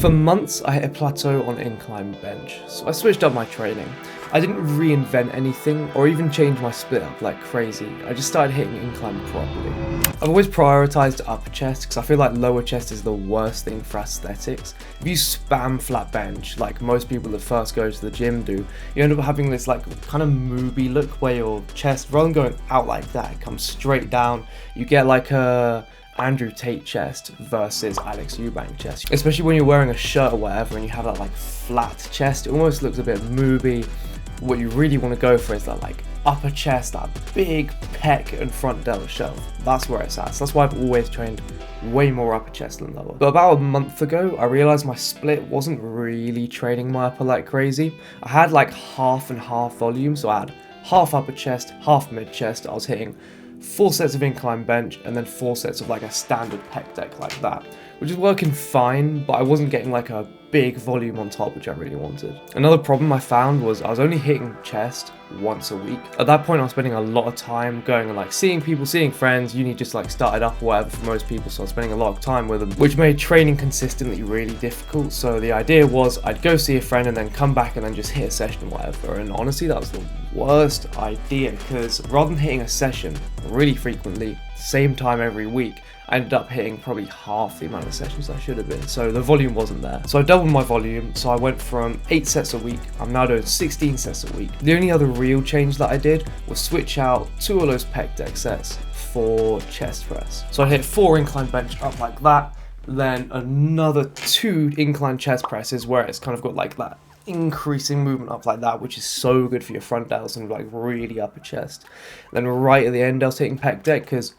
For months, I hit a plateau on incline bench, so I switched up my training. I didn't reinvent anything or even change my split up like crazy, I just started hitting incline properly. I've always prioritised upper chest because I feel like lower chest is the worst thing for aesthetics. If you spam flat bench, like most people that first go to the gym do, you end up having this like kind of movie look where your chest, rather than going out like that, it comes straight down. You get like a Andrew Tate chest versus Alex Eubank chest. Especially when you're wearing a shirt or whatever and you have that like flat chest, it almost looks a bit movie. What you really want to go for is that like upper chest, that big pec and front delta shelf. That's where it's at. So that's why I've always trained way more upper chest than lower. But about a month ago, I realized my split wasn't really training my upper like crazy. I had like half and half volume, so I had half upper chest, half mid chest. I was hitting 4 sets of incline bench and then 4 sets of like a standard pec deck like that, which is working fine, but I wasn't getting like a big volume on top, which I really wanted. Another problem I found was I was only hitting chest once a week. At that point, I was spending a lot of time going and like seeing people, seeing friends. Uni just like started up or whatever for most people, so I was spending a lot of time with them, which made training consistently really difficult. So the idea was I'd go see a friend and then come back and then just hit a session or whatever. And honestly, that was the worst idea because rather than hitting a session really frequently, same time every week, I ended up hitting probably half the amount of sessions I should have been, so the volume wasn't there. So I doubled my volume, so I went from 8 sets a week, I'm now doing 16 sets a week. The only other real change that I did was switch out 2 of those pec deck sets for chest press. So I hit 4 incline bench up like that, then another 2 incline chest presses where it's kind of got like that increasing movement up like that, which is so good for your front delts and like really upper chest. Then right at the end I was hitting pec deck because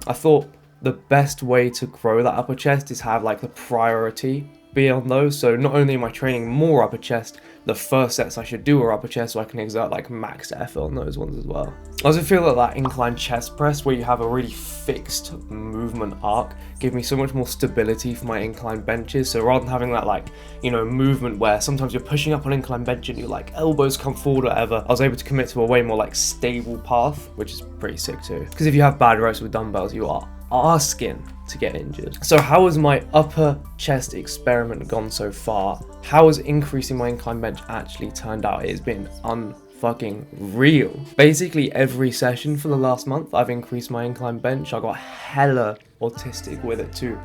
I thought the best way to grow that upper chest is have like the priority be on those. So not only am I training more upper chest, the first sets I should do are upper chest so I can exert like max effort on those ones as well. I also feel that that incline chest press where you have a really fixed movement arc gave me so much more stability for my incline benches. So rather than having that like, you know, movement where sometimes you're pushing up on incline bench and your like elbows come forward or whatever, I was able to commit to a way more like stable path, which is pretty sick too. Because if you have bad reps with dumbbells, you are asking to get injured. So how has my upper chest experiment gone so far? How has increasing my incline bench actually turned out? It has been unfucking real. Basically every session for the last month I've increased my incline bench. I got hella autistic with it too.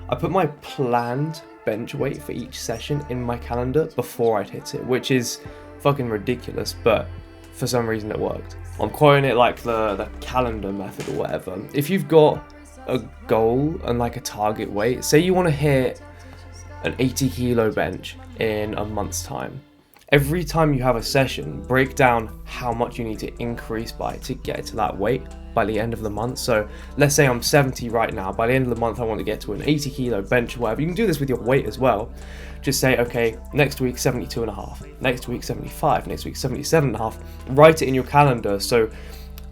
I put my planned bench weight for each session in my calendar before I'd hit it, which is fucking ridiculous, but for some reason it worked. I'm quoting it like the calendar method or whatever. If you've got a goal and like a target weight, say you want to hit an 80 kilo bench in a month's time, every time you have a session, break down how much you need to increase by to get to that weight by the end of the month. So let's say I'm 70 right now, by the end of the month I want to get to an 80 kilo bench or whatever. You can do this with your weight as well. Just say, okay, next week 72.5, next week 75, next week 77.5. Write it in your calendar. So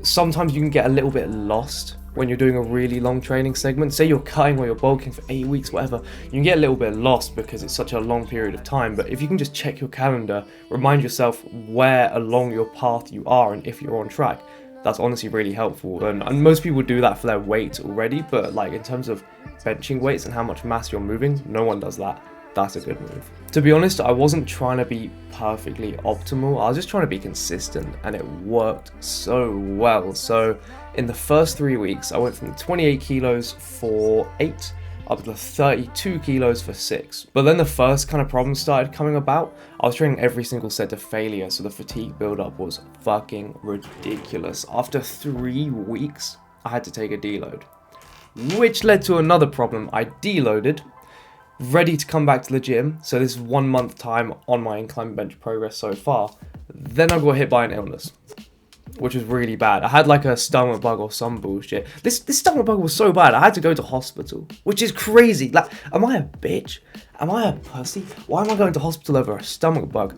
sometimes you can get a little bit lost when you're doing a really long training segment. Say you're cutting or you're bulking for 8 weeks, whatever, you can get a little bit lost because it's such a long period of time. But if you can just check your calendar, remind yourself where along your path you are and if you're on track, that's honestly really helpful. And most people do that for their weight already, but like in terms of benching weights and how much mass you're moving, no one does that. That's a good move. To be honest, I wasn't trying to be perfectly optimal. I was just trying to be consistent and it worked so well. So in the first 3 weeks, I went from 28 kilos for 8 up to 32 kilos for 6. But then the first kind of problems started coming about. I was training every single set to failure, so the fatigue buildup was fucking ridiculous. After 3 weeks, I had to take a deload, which led to another problem. I deloaded, ready to come back to the gym. So this is 1 month time on my incline bench progress so far. Then I got hit by an illness, which was really bad. I had like a stomach bug or some bullshit. This stomach bug was so bad, I had to go to hospital, which is crazy. Like, am I a bitch? Am I a pussy? Why am I going to hospital over a stomach bug?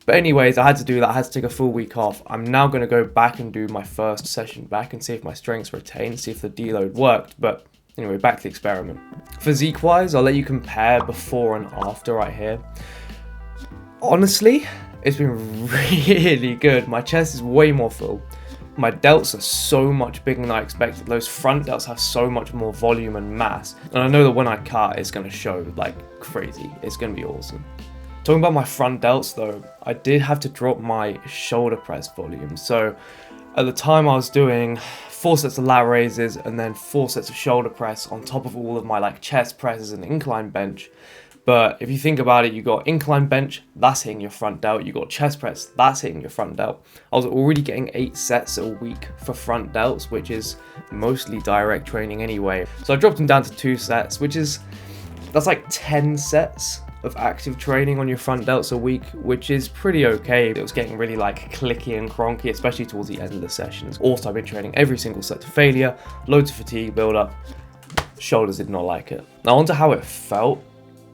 But anyways, I had to do that. I had to take a full week off. I'm now going to go back and do my first session back and see if my strengths retained, see if the deload worked. But anyway, back to the experiment. Physique-wise, I'll let you compare before and after right here. Honestly, it's been really good. My chest is way more full. My delts are so much bigger than I expected. Those front delts have so much more volume and mass. And I know that when I cut, it's going to show like crazy. It's going to be awesome. Talking about my front delts though, I did have to drop my shoulder press volume. So at the time I was doing 4 sets of lat raises and then 4 sets of shoulder press on top of all of my like chest presses and incline bench. But if you think about it, you got incline bench, that's hitting your front delt. You got chest press, that's hitting your front delt. I was already getting 8 sets a week for front delts, which is mostly direct training anyway. So I dropped them down to 2 sets, that's like 10 sets of active training on your front delts a week, which is pretty okay. It was getting really like clicky and cronky, especially towards the end of the sessions. Also, I've been training every single set to failure, loads of fatigue build up. Shoulders did not like it. Now onto how it felt.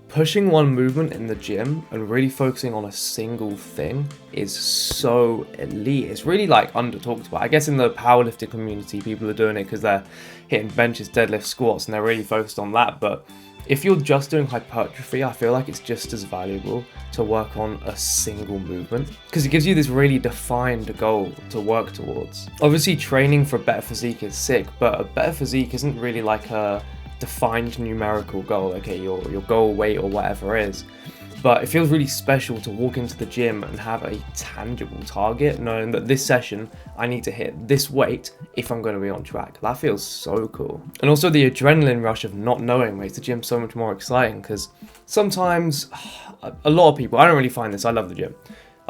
Pushing one movement in the gym and really focusing on a single thing is so elite. It's really like under talked about. I guess in the powerlifting community, people are doing it because they're hitting benches, deadlifts, squats, and they're really focused on that. But if you're just doing hypertrophy, I feel like it's just as valuable to work on a single movement because it gives you this really defined goal to work towards. Obviously, training for a better physique is sick, but a better physique isn't really like a defined numerical goal, okay, your goal weight or whatever it is. But it feels really special to walk into the gym and have a tangible target, knowing that this session I need to hit this weight if I'm going to be on track. That feels so cool. And also the adrenaline rush of not knowing makes the gym so much more exciting, because sometimes a lot of people, I don't really find this, I love the gym.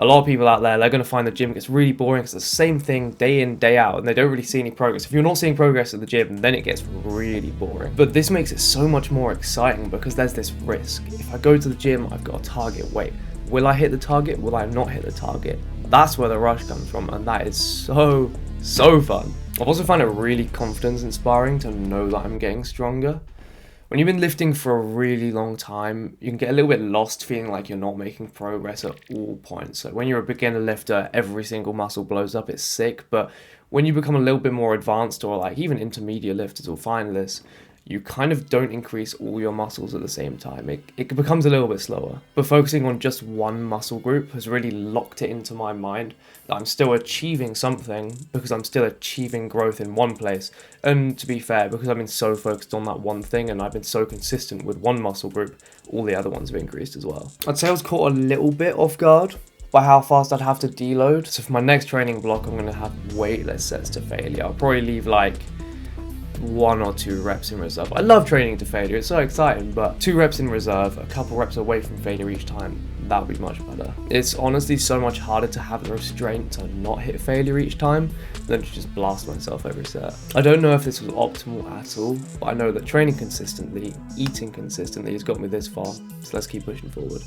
A lot of people out there, they're going to find the gym gets really boring because it's the same thing day in, day out, and they don't really see any progress. If you're not seeing progress at the gym, then it gets really boring. But this makes it so much more exciting because there's this risk. If I go to the gym, I've got a target weight. Will I hit the target? Will I not hit the target? That's where the rush comes from, and that is so fun. I've also found it really confidence inspiring to know that I'm getting stronger. When you've been lifting for a really long time, you can get a little bit lost feeling like you're not making progress at all points. So when you're a beginner lifter, every single muscle blows up, it's sick. But when you become a little bit more advanced, or like even intermediate lifters or finalists, you kind of don't increase all your muscles at the same time. It becomes a little bit slower. But focusing on just one muscle group has really locked it into my mind that I'm still achieving something because I'm still achieving growth in one place. And to be fair, because I've been so focused on that one thing and I've been so consistent with one muscle group, all the other ones have increased as well. I'd say I was caught a little bit off guard by how fast I'd have to deload. So for my next training block, I'm going to have weightless sets to failure. I'll probably leave like 1 or 2 reps in reserve. I love training to failure, it's so exciting, but 2 reps in reserve, a couple reps away from failure each time, that would be much better. It's honestly so much harder to have the restraint to not hit failure each time than to just blast myself every set. I don't know if this was optimal at all, but I know that training consistently, eating consistently has got me this far, so let's keep pushing forward.